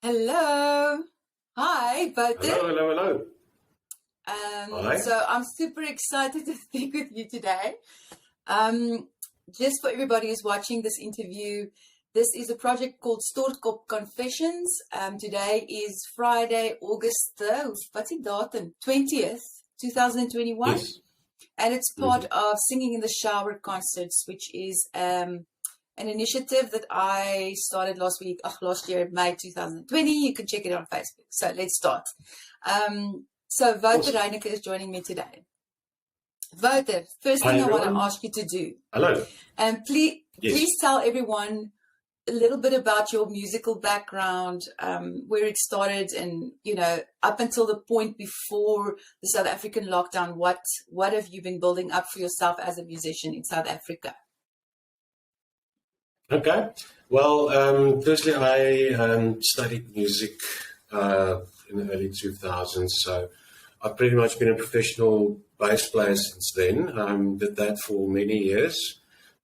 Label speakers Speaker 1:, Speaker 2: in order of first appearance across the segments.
Speaker 1: Hello. Hi, Wouter.
Speaker 2: Hello. Hi.
Speaker 1: So I'm super excited to speak with you today. Just for everybody who's watching this interview, this is a project called STORTKOP Confessions. Today is Friday, August the, what's the datum? 20th, 2021.
Speaker 2: Yes.
Speaker 1: And it's part of Singing in the Shower concerts, which is an initiative that I started last year, May 2020. You can check it on Facebook. So let's start. So Wouter Reyneke is joining me today. Wouter, first thing I want to ask you to do.
Speaker 2: Hello.
Speaker 1: Please tell everyone a little bit about your musical background, where it started, and up until the point before the South African lockdown. What have you been building up for yourself as a musician in South Africa?
Speaker 2: Okay. Well, firstly, I studied music in the early 2000s, so I've pretty much been a professional bass player since then. Did that for many years.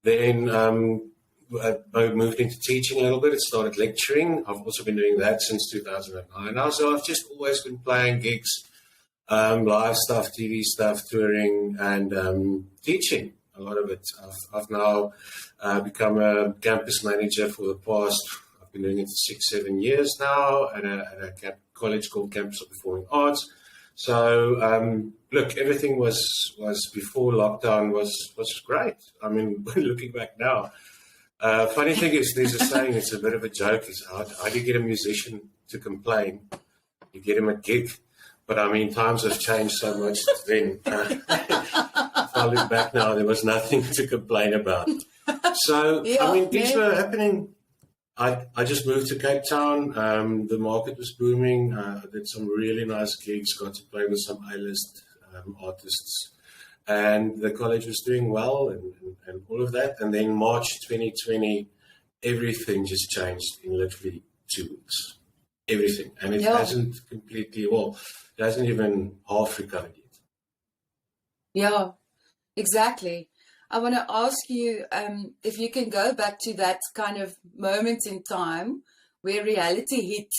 Speaker 2: Then I moved into teaching a little bit. I started lecturing. I've also been doing that since 2009 now. So I've just always been playing gigs, live stuff, TV stuff, touring, and teaching. A lot of it. I've now become a campus manager for the past, I've been doing it for 6-7 years now at a college called Campus of Performing Arts. So, look, everything was before lockdown was great. I mean, looking back now, funny thing is, there's a saying, it's a bit of a joke, is how do you get a musician to complain? You get him a gig. But I mean, times have changed so much since then. If I look back now, there was nothing to complain about. So, I mean, things were happening. I just moved to Cape Town. The market was booming. I did some really nice gigs, got to play with some A-list artists. And the college was doing well and all of that. And then March 2020, everything just changed in literally 2 weeks. Everything. And it hasn't completely, it hasn't even half recovered yet.
Speaker 1: Yeah, exactly. I want to ask you if you can go back to that kind of moment in time where reality hit,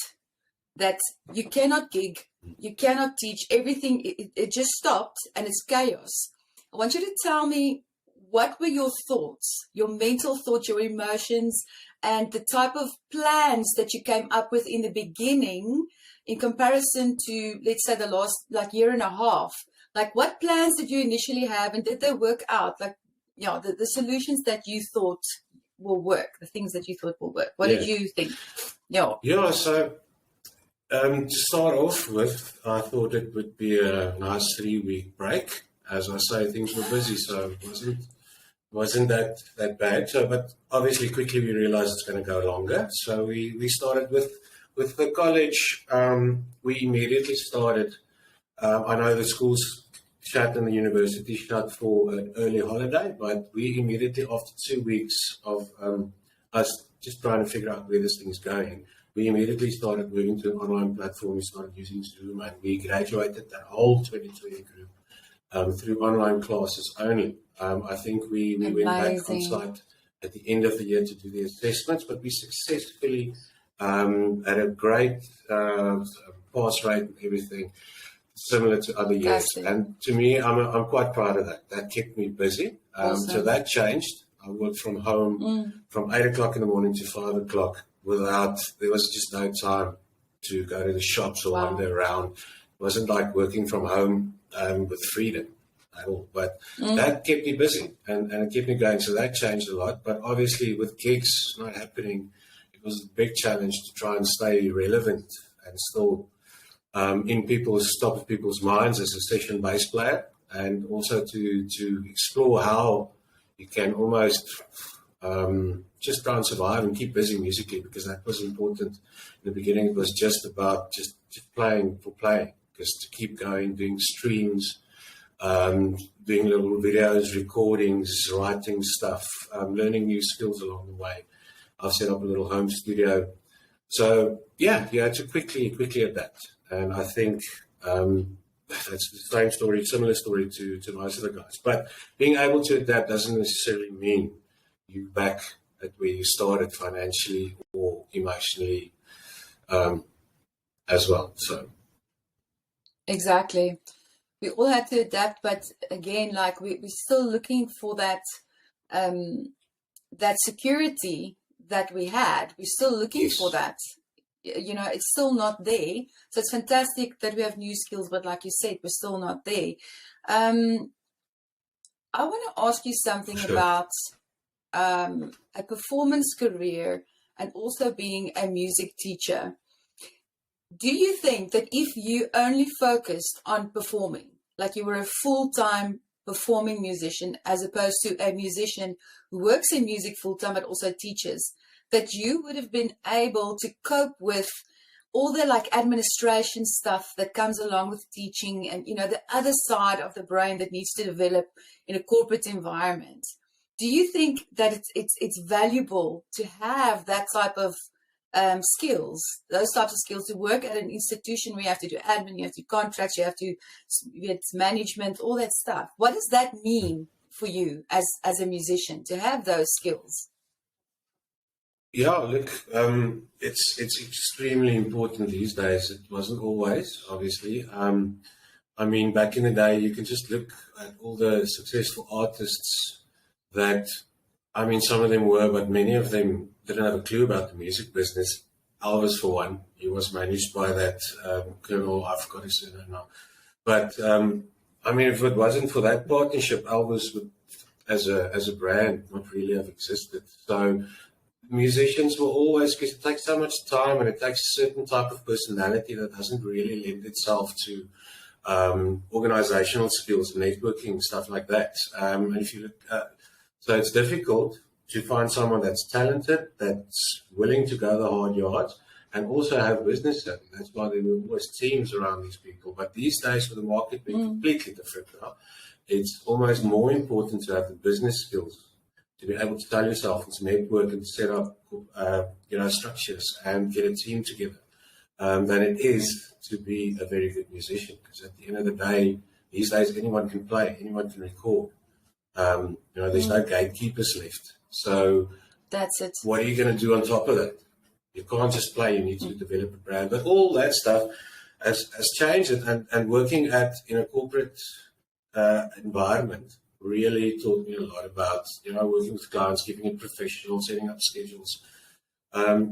Speaker 1: that you cannot gig, you cannot teach, everything, it just stopped and it's chaos. I want you to tell me, what were your thoughts, your mental thoughts, your emotions, and the type of plans that you came up with in the beginning in comparison to, let's say, the last year and a half? Like, what plans did you initially have, and did they work out? Like, the solutions that you thought will work, the things that you thought will work. What did you think?
Speaker 2: So to start off with, I thought it would be a nice 3-week break. As I say, things were busy, so it wasn't that bad. So, but obviously quickly we realized it's going to go longer. So we started with the college. We immediately started. I know the schools shut and the university shut for an early holiday, but we immediately, after 2 weeks of us just trying to figure out where this thing's going, we immediately started moving to an online platform. We started using Zoom, and we graduated that whole 2020 group through online classes only. I think we went back on site at the end of the year to do the assessments, but we successfully had a great pass rate and everything, similar to other years. And to me, I'm quite proud of that. That kept me busy. So that changed. I worked from home from 8 o'clock in the morning to 5 o'clock there was just no time to go to the shops or wander around. It wasn't like working from home with freedom at all. But that kept me busy and it kept me going. So that changed a lot. But obviously with gigs not happening, it was a big challenge to try and stay relevant and still top of people's minds as a session bass player, and also to explore how you can almost just try and survive and keep busy musically, because that was important. In the beginning, it was just about just playing for playing, because to keep going, doing streams, doing little videos, recordings, writing stuff, learning new skills along the way. I've set up a little home studio. So yeah, you had to quickly adapt. And I think that's the same story, similar story to most of the guys. But being able to adapt doesn't necessarily mean you're back at where you started financially or emotionally. as well. So
Speaker 1: Exactly. We all had to adapt, but again, like we're still looking for um, that security that we had. We're still looking for
Speaker 2: yes,
Speaker 1: that. You know, it's still not there. So it's fantastic that we have new skills, but like you said, we're still not there. Um, I want to ask you something
Speaker 2: sure.
Speaker 1: about a performance career and also being a music teacher. Do you think that if you only focused on performing, like you were a full-time performing musician as opposed to a musician who works in music full-time but also teaches, that you would have been able to cope with all the like administration stuff that comes along with teaching and the other side of the brain that needs to develop in a corporate environment? Do you think that it's valuable to have that type of skills, those types of skills, to work at an institution where you have to do admin, you have to do contracts, you have to get management, all that stuff? What does that mean for you as a musician to have those skills?
Speaker 2: Yeah, look, it's extremely important these days. It wasn't always, obviously. I mean, back in the day, you can just look at all the successful artists that, I mean, some of them were, but many of them didn't have a clue about the music business. Elvis, for one, he was managed by that colonel, I forgot his name now. But I mean, if it wasn't for that partnership, Elvis would, as a brand, not really have existed. So musicians will always, because it takes so much time and it takes a certain type of personality that doesn't really lend itself to organizational skills, networking, stuff like that. And if you look, so it's difficult to find someone that's talented, that's willing to go the hard yards, and also have business savvy. That's why there were always teams around these people. But these days, with the market being completely different now, it's almost more important to have the business skills to be able to tell yourself and to network and set up, structures and get a team together, than it is to be a very good musician. Because at the end of the day, these days anyone can play, anyone can record. There's no gatekeepers left. So
Speaker 1: That's it.
Speaker 2: what are you going to do on top of that? You can't just play. You need to develop a brand. But all that stuff has changed, and working in a corporate environment really taught me a lot about, working with clients, keeping it professional, setting up schedules,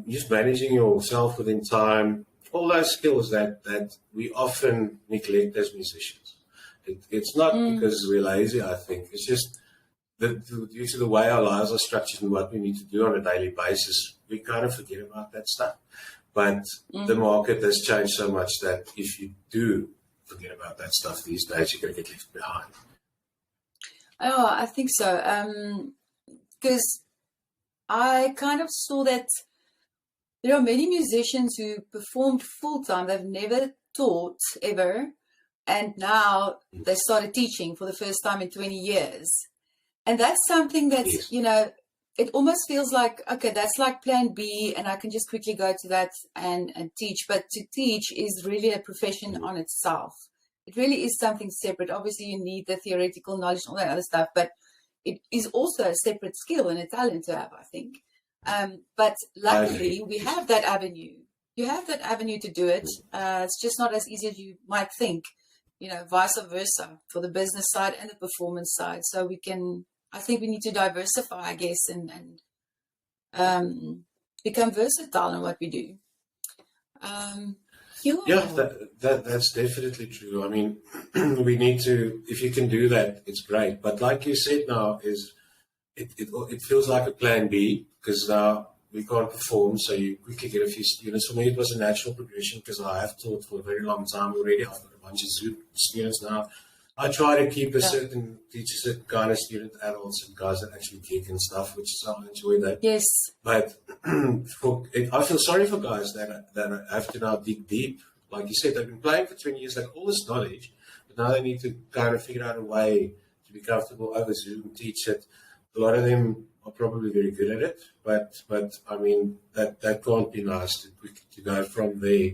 Speaker 2: just managing yourself within time, all those skills that we often neglect as musicians. It's not because we're lazy, I think. It's just due to the way our lives are structured and what we need to do on a daily basis, we kind of forget about that stuff. But the market has changed so much that if you do forget about that stuff these days, you're going to get left behind.
Speaker 1: Oh, I think so. Because I kind of saw that there are many musicians who performed full time. They've never taught ever. And now they started teaching for the first time in 20 years. And that's something that's,
Speaker 2: Yes.
Speaker 1: it almost feels like, okay, that's like plan B, and I can just quickly go to that and teach. But to teach is really a profession on itself. It really is something separate. Obviously, you need the theoretical knowledge and all that other stuff, but it is also a separate skill and a talent to have, I think. But
Speaker 2: I agree.
Speaker 1: luckily, we have that avenue. You have that avenue to do it. It's just not as easy as you might think, vice versa for the business side and the performance side. So I think we need to diversify, I guess, and become versatile in what we do.
Speaker 2: Yeah,
Speaker 1: Yeah.
Speaker 2: that's definitely true. I mean, we need to, if you can do that, it's great. But like you said now, it feels like a plan B, because now we can't perform, so you quickly get a few students. For me, it was a natural progression because I have taught for a very long time already. I've got a bunch of students now. I try to teach a certain kind of student, adults and guys that actually gig and stuff, which is I enjoy that.
Speaker 1: Yes.
Speaker 2: But I feel sorry for guys that have to now dig deep. Like you said, they've been playing for 20 years, like all this knowledge, but now they need to kind of figure out a way to be comfortable over Zoom, teach it. A lot of them are probably very good at it, but I mean that can't be nice to go from there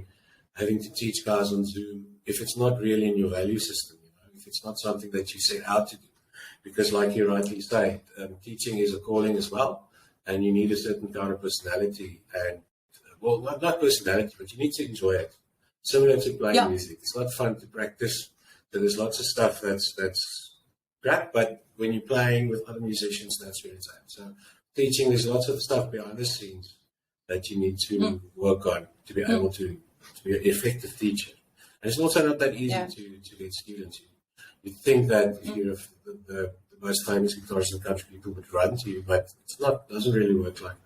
Speaker 2: having to teach guys on Zoom if it's not really in your value system. If it's not something that you set out to do, because like you rightly say, teaching is a calling as well, and you need a certain kind of personality and, well, not personality, but you need to enjoy it. similar to playing
Speaker 1: Yeah.
Speaker 2: music. It's not fun to practice. So there's lots of stuff that's crap, but when you're playing with other musicians, that's where it's at. So teaching, there's lots of stuff behind the scenes that you need to work on to be able to be an effective teacher. And it's also not that easy to get students. You think that if you're the most famous guitarist in the country, people would run to you, but it's not. It doesn't really work like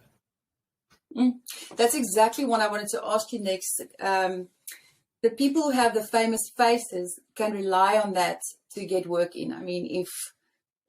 Speaker 2: that.
Speaker 1: That's exactly what I wanted to ask you next. The people who have the famous faces can rely on that to get work in. I mean, if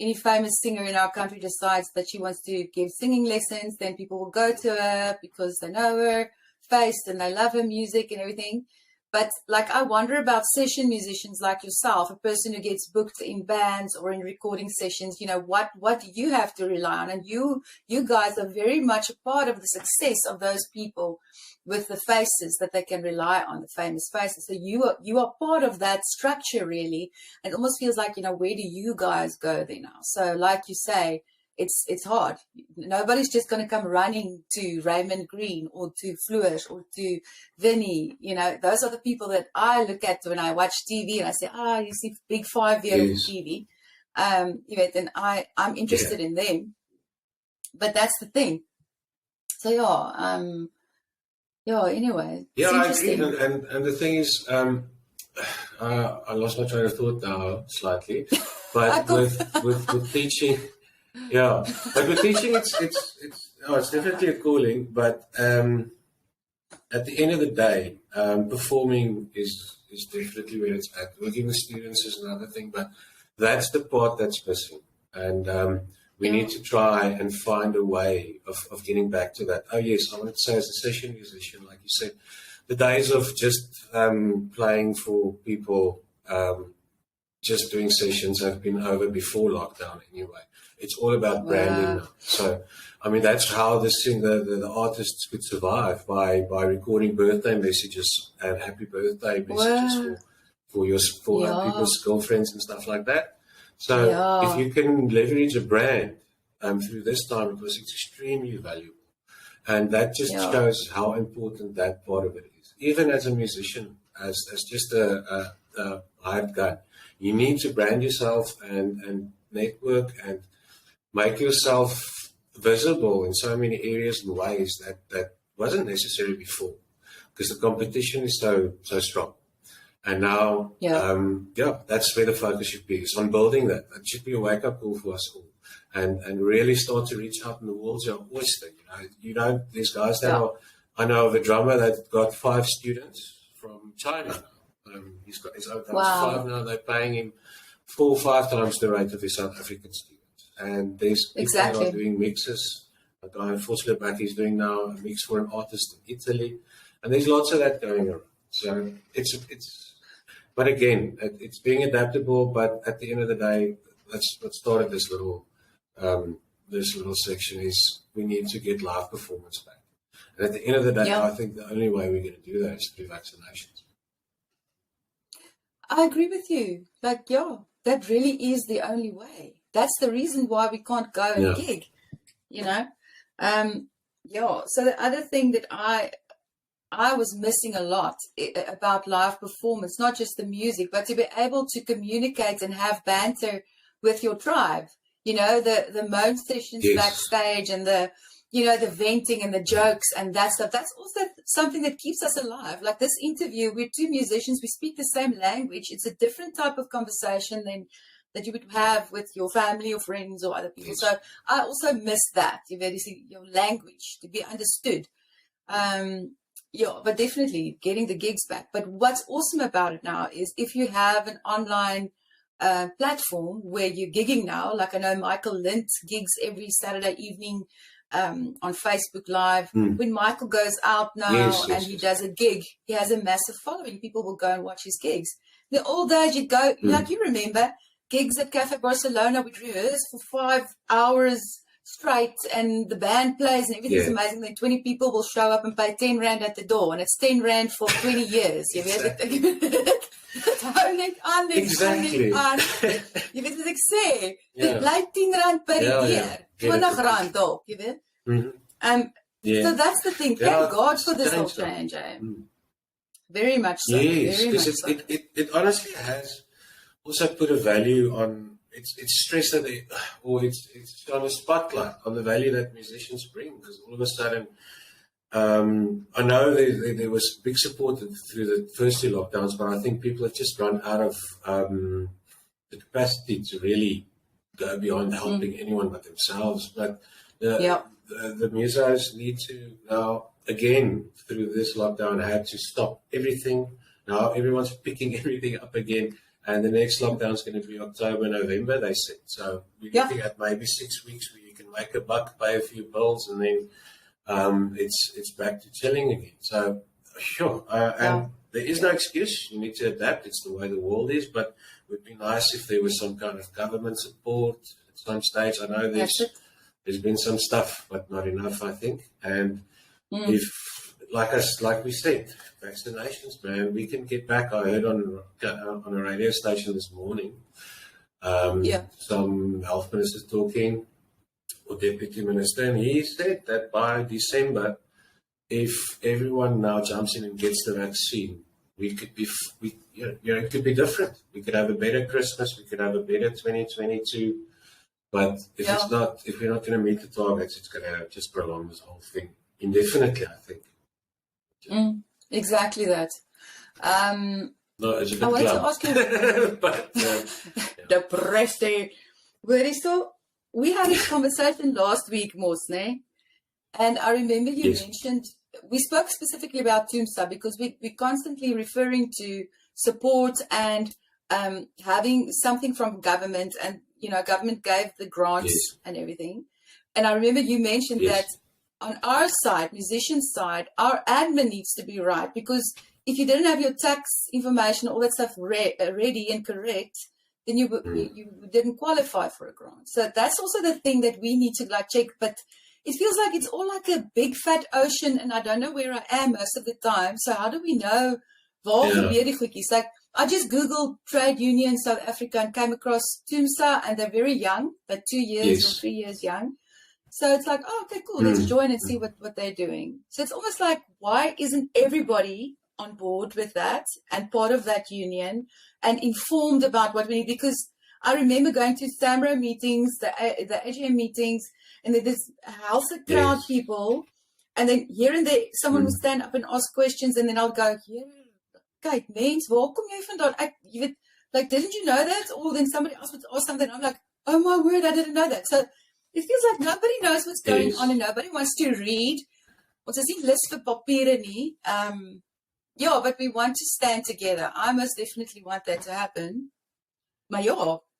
Speaker 1: any famous singer in our country decides that she wants to give singing lessons, then people will go to her because they know her face and they love her music and everything. But like, I wonder about session musicians like yourself, a person who gets booked in bands or in recording sessions. You know, what do you have to rely on? And you guys are very much a part of the success of those people with the faces that they can rely on, the famous faces. So you are part of that structure, really. And it almost feels like, you know, where do you guys go there now? So like you say, it's hard. Nobody's just going to come running to Raymond Green or to Flourish or to Vinny. You know, those are the people that I look at when I watch TV and I say, you see Big Five here on TV. You know, then I'm interested in them. But that's the thing. So anyway.
Speaker 2: Yeah, I agree. And the thing is, I lost my train of thought now slightly. But with teaching, but with teaching, it's definitely a calling. But at the end of the day, performing is definitely where it's at. Working with students is another thing, but that's the part that's missing. And we need to try and find a way of getting back to that. Oh yes, I wanted to say, as a session musician, like you said, the days of just playing for people, just doing sessions have been over before lockdown anyway. It's all about branding now. So, I mean, that's how the artists could survive, by recording birthday messages and happy birthday messages for people's girlfriends and stuff like that. So if you can leverage a brand through this time, it was extremely valuable. And that just shows how important that part of it is. Even as a musician, as just a hired gun, you need to brand yourself and network and make yourself visible in so many areas and ways that wasn't necessary before, because the competition is so strong. And now, that's where the focus should be. It's on building that. That should be a wake-up call for us all, and really start to reach out in the world's your oyster. There's guys that I know of a drummer that got 5 students from China. He's got his own 5 now. They're paying him 4 or 5 times the rate of his South African students. And there's people that are doing mixes. A guy in Fortsleback is doing now a mix for an artist in Italy, and there's lots of that going around. So but again, it's being adaptable. But at the end of the day, that's what started this little section is we need to get live performance back. And at the end of the day, I think the only way we're going to do that is through vaccinations.
Speaker 1: I agree with you. Like, that really is the only way. That's the reason why we can't go and gig, you know. So the other thing that I was missing a lot about live performance, not just the music, but to be able to communicate and have banter with your tribe. You know, the moan sessions backstage and the venting and the jokes and that stuff. That's also something that keeps us alive. Like this interview, we're 2 musicians, we speak the same language. It's a different type of conversation than that you would have with your family or friends or other people. So I also miss that, your language to be understood. But definitely getting the gigs back. But what's awesome about it now is if you have an online platform where you're gigging now, like I know Michael Lind gigs every Saturday evening on Facebook Live. When Michael goes out now and he does a gig, he has a massive following. People will go and watch his gigs. The old days you'd go, like you remember, gigs at Cafe Barcelona, we'd rehearse for 5 hours straight and the band plays and everything's amazing. Then 20 people will show up and pay 10 Rand at the door, and it's 10 Rand for 20 years. You
Speaker 2: Exactly.
Speaker 1: Jy weet wat ek sê? Dit bly 10 Rand per keer. 20 Rand op, jy weet? So that's the thing. Thank God for this whole change, eh? Very much so.
Speaker 2: Yes,
Speaker 1: Very much
Speaker 2: because
Speaker 1: so.
Speaker 2: it honestly has also put a value on, it's stressed that or it's on a spotlight on the value that musicians bring, because all of a sudden, I know there was big support through the first two lockdowns, but I think people have just run out of the capacity to really go beyond helping anyone but themselves. But
Speaker 1: Yeah.
Speaker 2: the musos need to now, again, through this lockdown, had to stop everything. Now everyone's picking everything up again. And the next lockdown is going to be October, November, they said. So we're looking at maybe 6 weeks where you can make a buck, pay a few bills, and then it's back to chilling again. So sure, and there is no excuse. You need to adapt. It's the way the world is. But it would be nice if there was some kind of government support at some stage. I know there's been some stuff, but not enough, I think. And if, like we said, vaccinations, man, we can get back. I heard on a radio station this morning, some health ministers talking, or deputy minister, and he said that by December, if everyone now jumps in and gets the vaccine, we could be, it could be different. We could have a better Christmas. We could have a better 2022. But if it's not, if we're not going to meet the targets, it's going to just prolong this whole thing indefinitely, I think.
Speaker 1: Exactly that.
Speaker 2: No, it's a bit
Speaker 1: I wanted to ask you,
Speaker 2: but,
Speaker 1: depressed. We had this conversation last week, Mosne, and I remember you mentioned, we spoke specifically about Toomsa because we're constantly referring to support and having something from government, and government gave the grants and everything. And I remember you mentioned that on our side, musicians' side, our admin needs to be right, because if you didn't have your tax information, all that stuff ready and correct, then you didn't qualify for a grant. So that's also the thing that we need to check. But it feels like it's all like a big fat ocean, and I don't know where I am most of the time. So how do we know? Like, I just Googled trade union South Africa and came across Toomsa, and they're very young, but 2 years or 3 years young. So it's like, oh, okay, cool, let's join and see what they're doing. So it's almost like, why isn't everybody on board with that and part of that union and informed about what we need? Because I remember going to SAMRO meetings, the AGM meetings, and then there's health crowd people, and then here and there someone would stand up and ask questions, and then I'll go, kyk, mens, waar kom jy vandaan? Jy weet, like, didn't you know that? Or then somebody else would ask something, I'm like, oh my word, I didn't know that. So it feels like nobody knows what's going on, and nobody wants to read. Ons is nie lus vir papiere nie. But we want to stand together. I most definitely want that to happen. But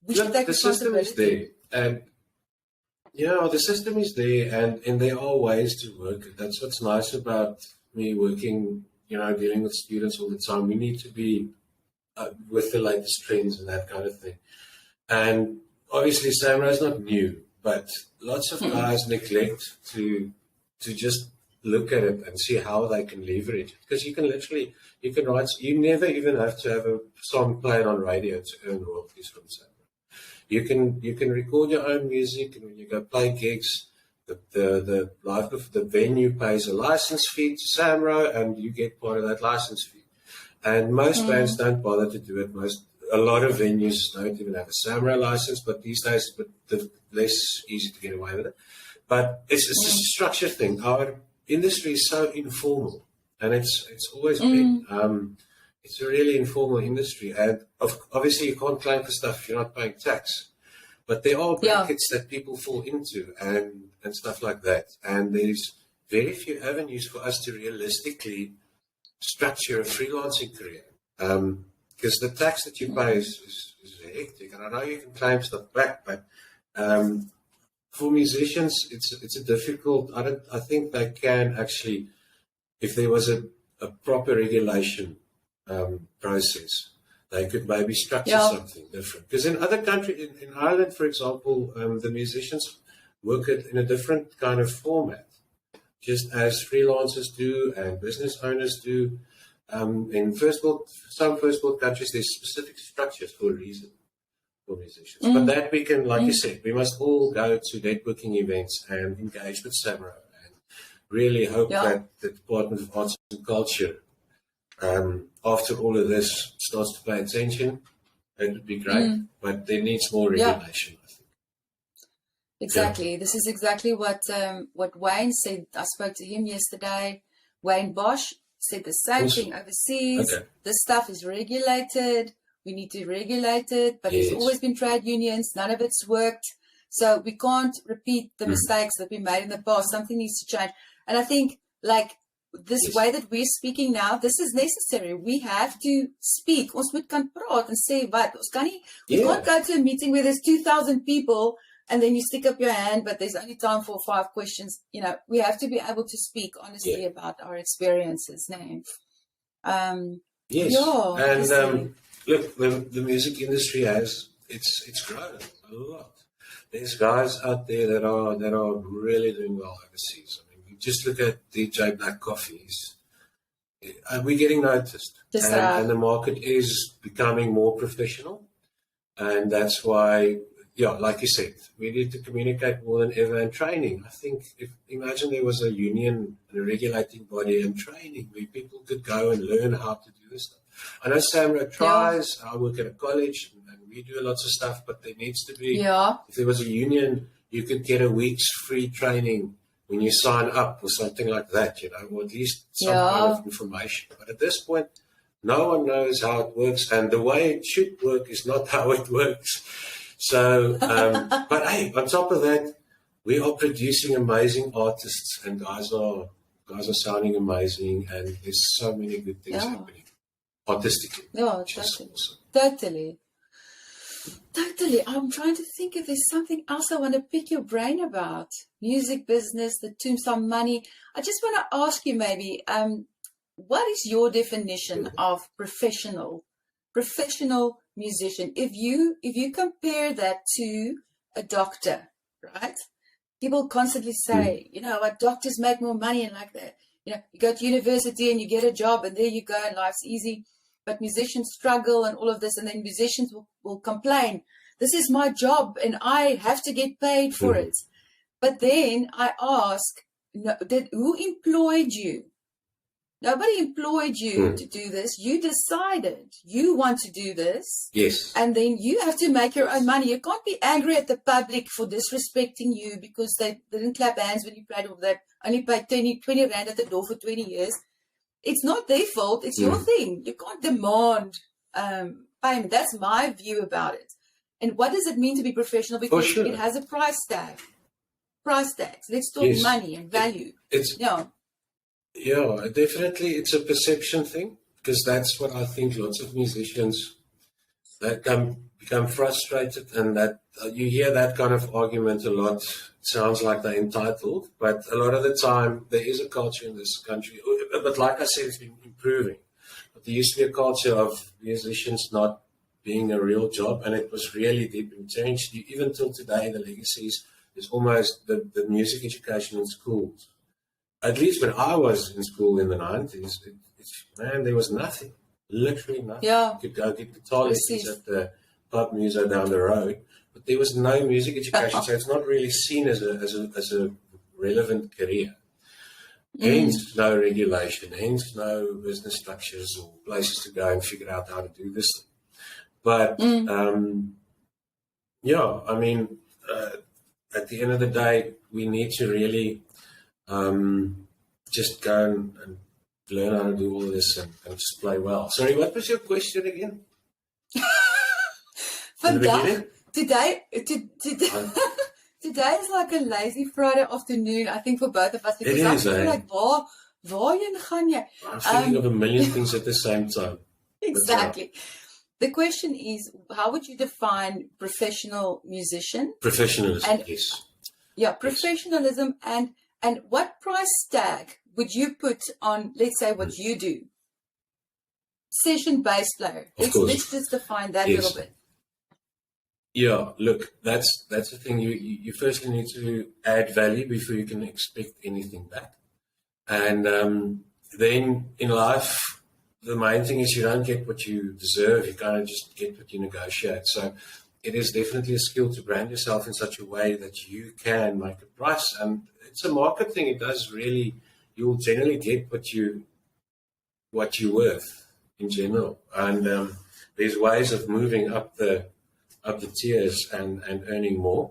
Speaker 1: we should take
Speaker 2: the system is there. And the system is there, and there are ways to work. That's what's nice about me working, dealing with students all the time. We need to be with the latest trends and that kind of thing. And obviously, SAMRO is not new, but lots of guys neglect to just look at it and see how they can leverage it. Because you can write, you never even have to have a song played on radio to earn royalties from SAMRO. You can record your own music, and when you go play gigs, the venue pays a license fee to SAMRO, and you get part of that license fee. And most bands don't bother to do it. A lot of venues don't even have a SAMRO license, but these days it's less easy to get away with it. But it's just a structure thing. Our industry is so informal, and it's always been. It's a really informal industry, and obviously you can't claim for stuff if you're not paying tax. But there are brackets that people fall into, and stuff like that. And there's very few avenues for us to realistically structure a freelancing career. Because the tax that you pay is hectic. And I know you can claim stuff back, but for musicians, it's a difficult. I think they can actually, if there was a proper regulation process, they could maybe structure something different. Because in other countries, in Ireland, for example, the musicians work in a different kind of format, just as freelancers do and business owners do. In some first world countries, there's specific structures for a reason for musicians. But that we can, like you said, we must all go to networking events and engage with SAMRO, and really hope that the Department of Arts and Culture after all of this starts to pay attention, it would be great. But there needs more
Speaker 1: Yeah,
Speaker 2: regulation, I think. Yeah.
Speaker 1: exactly. This is exactly what Wayne said. I spoke to him yesterday. Wayne Bosch said the same thing
Speaker 2: Awesome.
Speaker 1: overseas.
Speaker 2: Okay.
Speaker 1: This stuff is regulated. We need to regulate it, but there's
Speaker 2: Yes.
Speaker 1: always been trade unions. None of it's worked. So we can't repeat the mistakes that we made in the past. Something needs to change. And I think, like, this
Speaker 2: Yes.
Speaker 1: way that we're speaking now, this is necessary. We have to speak. Ons moet kan praat and say wat. Ons kan nie, we
Speaker 2: Yeah.
Speaker 1: can't go to a meeting where there's 2,000 people and then you stick up your hand, but there's only time for 5 questions. You know, we have to be able to speak honestly
Speaker 2: Yeah.
Speaker 1: about our experiences now.
Speaker 2: Yes.
Speaker 1: Yeah,
Speaker 2: And
Speaker 1: definitely.
Speaker 2: look, the music industry it's grown a lot. There's guys out there that are really doing well overseas. I mean, you just look at DJ Black Coffees. We're getting noticed,
Speaker 1: Dis
Speaker 2: and
Speaker 1: reg.
Speaker 2: the market is becoming more professional, and that's why, yeah, like you said, we need to communicate more than ever. And training, I think, imagine there was a union and a regulating body and training where people could go and learn how to do this stuff. I know Samra
Speaker 1: Yeah,
Speaker 2: tries. I work at a college, and we do lots of stuff, but there needs to be,
Speaker 1: yeah,
Speaker 2: if there was a union, you could get a week's free training when you sign up or something like that, you know, or at least some kind
Speaker 1: yeah,
Speaker 2: of information. But at this point, no one knows how it works, and the way it should work is not how it works. So, but hey, on top of that, we are producing amazing artists, and guys are sounding amazing, and there's so many good things
Speaker 1: yeah,
Speaker 2: happening artistically,
Speaker 1: yeah,
Speaker 2: which is
Speaker 1: totally.
Speaker 2: awesome.
Speaker 1: Totally. Totally. I'm trying to think if there's something else I want to pick your brain about. Music business, the tombstone money. I just want to ask you maybe, what is your definition of professional musician? If you compare that to a doctor, right? People constantly say, you know, what doctors make more money and like that. You know, you go to university and you get a job and there you go and life's easy. But musicians struggle and all of this, and then musicians will complain. This is my job and I have to get paid for it. But then I ask, no, who employed you? Nobody employed you to do this. You decided you want to do this.
Speaker 2: Yes.
Speaker 1: And then you have to make your own money. You can't be angry at the public for disrespecting you because they didn't clap hands when you played, or they only paid 20 rand at the door for 20 years. It's not their fault. It's your thing. You can't demand payment. That's my view about it. And what does it mean to be professional? Because
Speaker 2: sure.
Speaker 1: it has a price tag. Price tags. Let's talk
Speaker 2: Yes.
Speaker 1: money and value. Yeah.
Speaker 2: Yeah, definitely it's a perception thing, because that's what I think lots of musicians that become frustrated, and that you hear that kind of argument a lot. It sounds like they're entitled, but a lot of the time there is a culture in this country, but like I said, it's been improving. But there used to be a culture of musicians not being a real job, and it was really deep entrenched. Even till today, the legacies is almost the music education in schools. At least when I was in school in the 90s, man, there was nothing. Literally nothing.
Speaker 1: Yeah.
Speaker 2: You could go get guitar lessons
Speaker 1: Precies.
Speaker 2: at the pub music down the road, but there was no music education, so it's not really seen as a relevant career. Hence, no regulation, hence no business structures or places to go and figure out how to do this. But, yeah, I mean, at the end of the day, we need to really just go and learn how to do all this and just play well. Sorry, what was your question again? In the beginning?
Speaker 1: Today is like a lazy Friday afternoon, I think, for both of us. Because
Speaker 2: It
Speaker 1: I
Speaker 2: is,
Speaker 1: feel
Speaker 2: eh?
Speaker 1: like, waarheen gaan jy?
Speaker 2: I'm thinking of a million things at the same time.
Speaker 1: Exactly. The question is, how would you define professional musician?
Speaker 2: Professionalism,
Speaker 1: And-
Speaker 2: yes.
Speaker 1: Yeah, professionalism, and what price tag would you put on, let's say, what you do? Session bass player.
Speaker 2: Of course.
Speaker 1: Let's just define that a
Speaker 2: Yes.
Speaker 1: little bit.
Speaker 2: Yeah, look, that's the thing. You firstly need to add value before you can expect anything back. And then in life, the main thing is you don't get what you deserve. You kind of just get what you negotiate. So it is definitely a skill to brand yourself in such a way that you can make a price. And it's a market thing. It does really, you'll generally get what you what you're worth in general. And there's ways of moving up the tiers and earning more.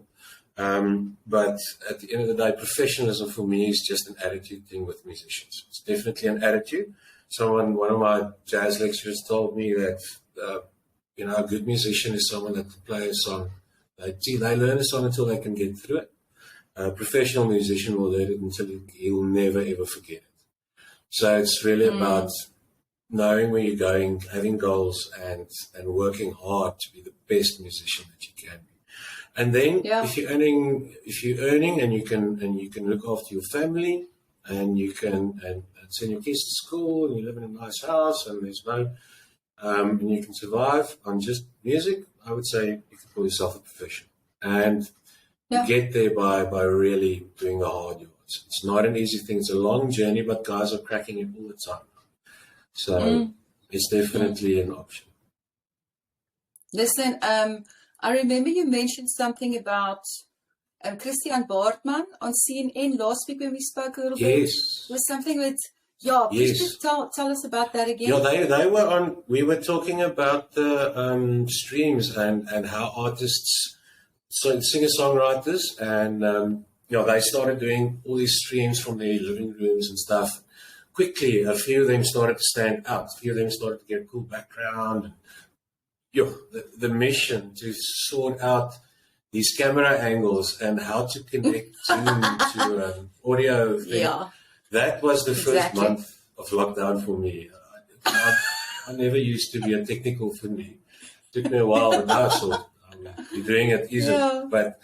Speaker 2: But at the end of the day, professionalism for me is just an attitude thing with musicians. It's definitely an attitude. One of my jazz lecturers told me that, a good musician is someone that can play a song. They learn a song until they can get through it. A professional musician will learn it until he'll never, ever forget it. So it's really about knowing where you're going, having goals, and working hard to be the best musician that you can be. And then if you're earning and you can look after your family, and you can and send your kids to school, and you live in a nice house, and there's no and you can survive on just music, I would say you can call yourself a professional. And you get there by really doing the hard yards. It's not an easy thing. It's a long journey, but guys are cracking it all the time. So it's definitely an option.
Speaker 1: Listen, I remember you mentioned something about Christian Baartman on CNN last week when we spoke a little bit.
Speaker 2: Yes.
Speaker 1: It was something with, please just tell us about that again.
Speaker 2: Yeah, they were on, we were talking about the streams and how artists, singer-songwriters, and they started doing all these streams from their living rooms and stuff. Quickly, a few of them started to stand out. A few of them started to get a cool background. The mission to sort out these camera angles and how to connect to audio thing. Yeah. That was the first month of lockdown for me. I never used to be a technical for me. It took me a while, but now I thought, you're doing it easily. Yeah. But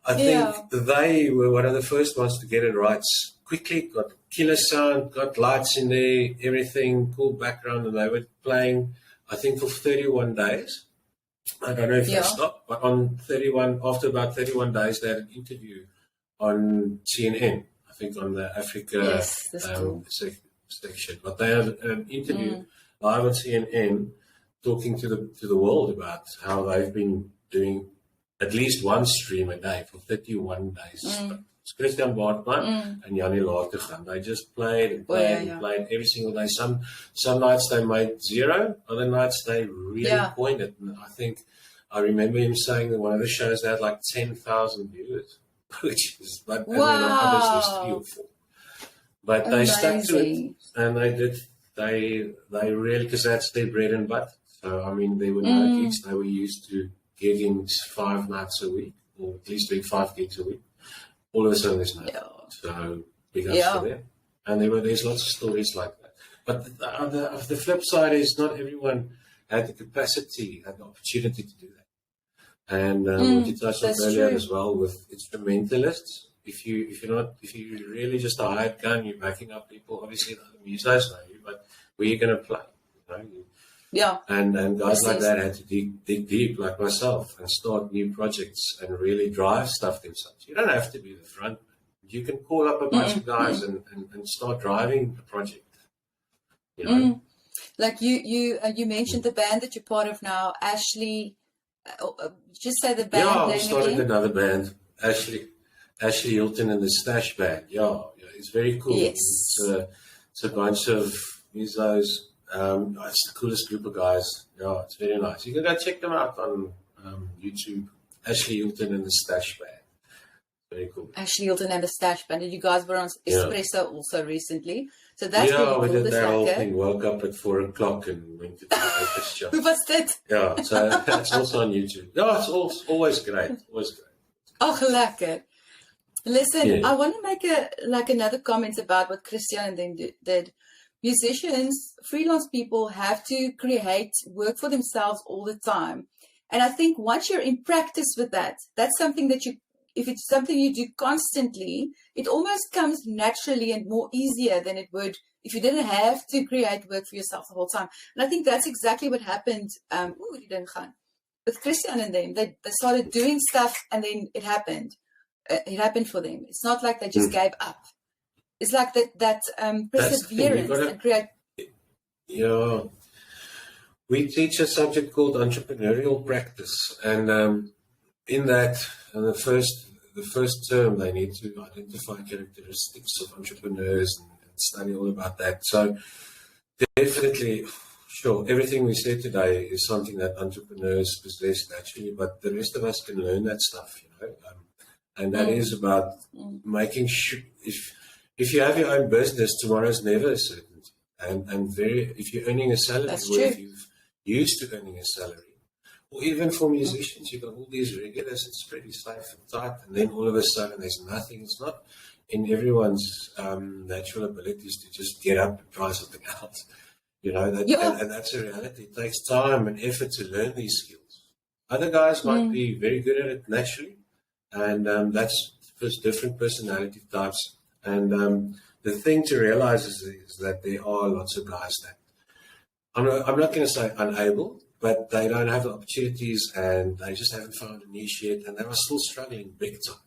Speaker 2: I think they were one of the first ones to get it right. Quickly, got killer sound, got lights in there, everything, cool background, and they were playing, I think, for 31 days. I don't know if they stopped, but after about 31 days, they had an interview on CNN, I think on the Africa section. But they had an interview live on CNN talking to the world about how they've been doing at least one stream a day for 31 days. It's Christian Baartman and Jannie Laartegan. They just played and played every single day. Some nights they made 0, other nights they really coined it. And I remember him saying that one of the shows they had like 10,000 viewers, which is like others was 3 or 4. But they stuck to it, and they really, because that's their bread and butter. So I mean, they were no gigs. They were used to gigging 5 nights a week, or at least doing 5 gigs a week. All of a sudden, there's nothing. So big ups for them. And there's lots of stories like that. But the flip side is not everyone had the capacity, had the opportunity to do that. And what you touched on earlier as well with instrumentalists. If you're really just a hired gun, you're backing up people. Obviously, the other musos know you, but where are you going to play? And guys like that had to dig deep, like myself, and start new projects and really drive stuff themselves. You don't have to be the front. You can call up a bunch of guys and start driving the project.
Speaker 1: Like you mentioned the band that you're part of now, Ashley. Just say the band name.
Speaker 2: I started another band, Ashley Hilton and the Stash Band. It's very cool.
Speaker 1: Yes.
Speaker 2: It's a bunch of musos. It's the coolest group of guys. It's very nice. You can go check them out on YouTube. Ashley Hilton and the Stash Band. Very cool.
Speaker 1: Ashley Hilton and the Stash Band. And you guys were on Espresso also recently. So that's really cool.
Speaker 2: We did that whole thing. Woke up at 4 o'clock and went to the breakfast show.
Speaker 1: Who was that?
Speaker 2: So that's also on YouTube. It's always great. Always great.
Speaker 1: Oh, lekker. Listen, I want to make another comment about what Christian and them did. Musicians, freelance people have to create work for themselves all the time. And I think once you're in practice with that, that's something that if it's something you do constantly, it almost comes naturally and more easier than it would if you didn't have to create work for yourself the whole time. And I think that's exactly what happened with Christian and them. They started doing stuff and then it happened. It happened for them. It's not like they just gave up. It's like that perseverance and create.
Speaker 2: We teach a subject called entrepreneurial practice, and in that, the first term, they need to identify characteristics of entrepreneurs and study all about that. So Definitely, sure. Everything we said today is something that entrepreneurs possess naturally, but the rest of us can learn that stuff, and that is about making sure if you have your own business, tomorrow's never a certainty, and if you're earning a salary,
Speaker 1: That's
Speaker 2: or
Speaker 1: true.
Speaker 2: if you've used to earning a salary, or even for musicians, you've got all these regulars, it's pretty safe and tight, and then all of a sudden there's nothing. It's not in everyone's natural abilities to just get up and try something else. And that's a reality. It takes time and effort to learn these skills. Other guys might be very good at it naturally, and that's for different personality types. And the thing to realize is that there are lots of guys that I'm not going to say unable, but they don't have the opportunities and they just haven't found a niche yet, and they are still struggling big time.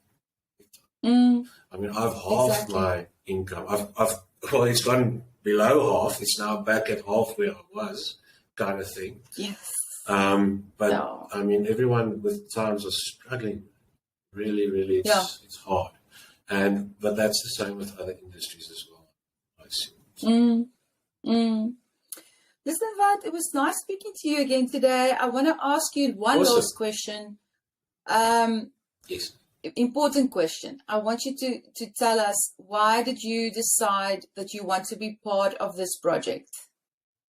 Speaker 2: I mean, I've halved my income. Well, it's gone below half. It's now back at half where I was, kind of thing.
Speaker 1: Yes.
Speaker 2: But I mean, everyone with times are struggling. Really, really, it's hard. But that's the same with other industries as well, I see.
Speaker 1: Listen, Wout, it was nice speaking to you again today. I want to ask you one last question.
Speaker 2: Yes.
Speaker 1: Important question. I want you to tell us, why did you decide that you want to be part of this project?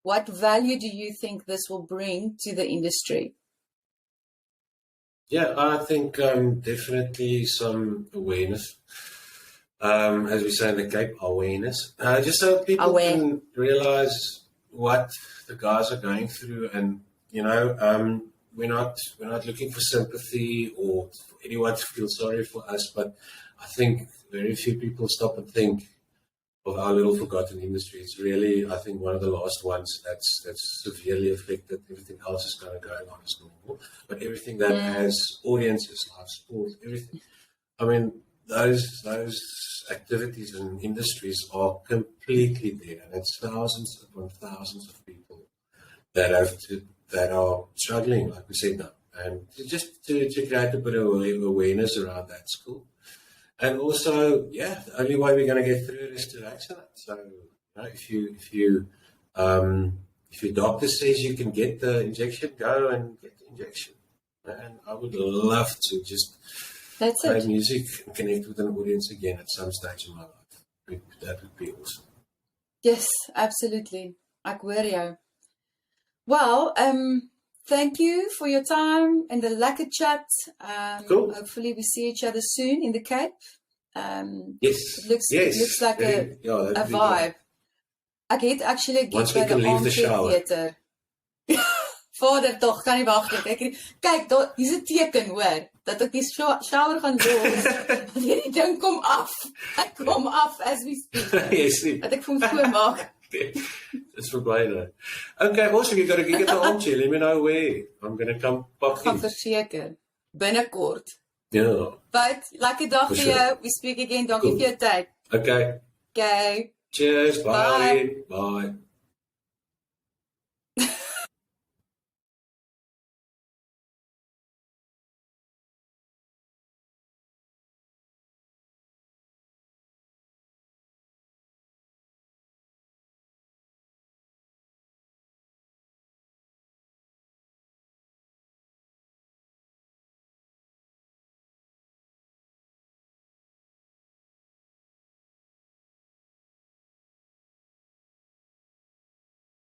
Speaker 1: What value do you think this will bring to the industry?
Speaker 2: Yeah, I think definitely some awareness. As we say in the Cape, awareness. Just so people can realize what the guys are going through, and we're not looking for sympathy or for anyone to feel sorry for us, but I think very few people stop and think of our little forgotten industry. It's really, I think, one of the last ones that's severely affected. Everything else is kind of going on as normal, but everything that has audiences, live sports, everything. I mean, those activities and industries are completely dead, and it's thousands upon thousands of people that are struggling, like we said now, and just to create a bit of awareness around that school. And also, the only way we're going to get through it is to vaccinate. So, if your doctor says you can get the injection, go and get the injection. And I would love to just play music and connect with an audience again at some stage in my life. That would be awesome.
Speaker 1: Yes, absolutely. Ek hoor jou. Well, thank you for your time and the lekker chat.
Speaker 2: Cool.
Speaker 1: Hopefully we see each other soon in the Cape.
Speaker 2: Yes.
Speaker 1: It looks like a vibe. Ek het actually a gig by the Amphitheater. Vader toch, kan nie wag nie. Kyk, hier's 'n teken, hoor, dat ek die shower gaan los. Die ding kom af. Ek kom af as we speak.
Speaker 2: Yes.
Speaker 1: Dat ek vir hom skoonmaak.
Speaker 2: It's for later. Okay, also you got to get the armchair. Let me know where. I'm going to come pop in.
Speaker 1: Gaan verseker. Binnekort.
Speaker 2: Yeah.
Speaker 1: But lekker dag vir jou. We speak again. Dankie vir jou tyd.
Speaker 2: Okay.
Speaker 1: Okay.
Speaker 2: Cheers. Bye. Bye.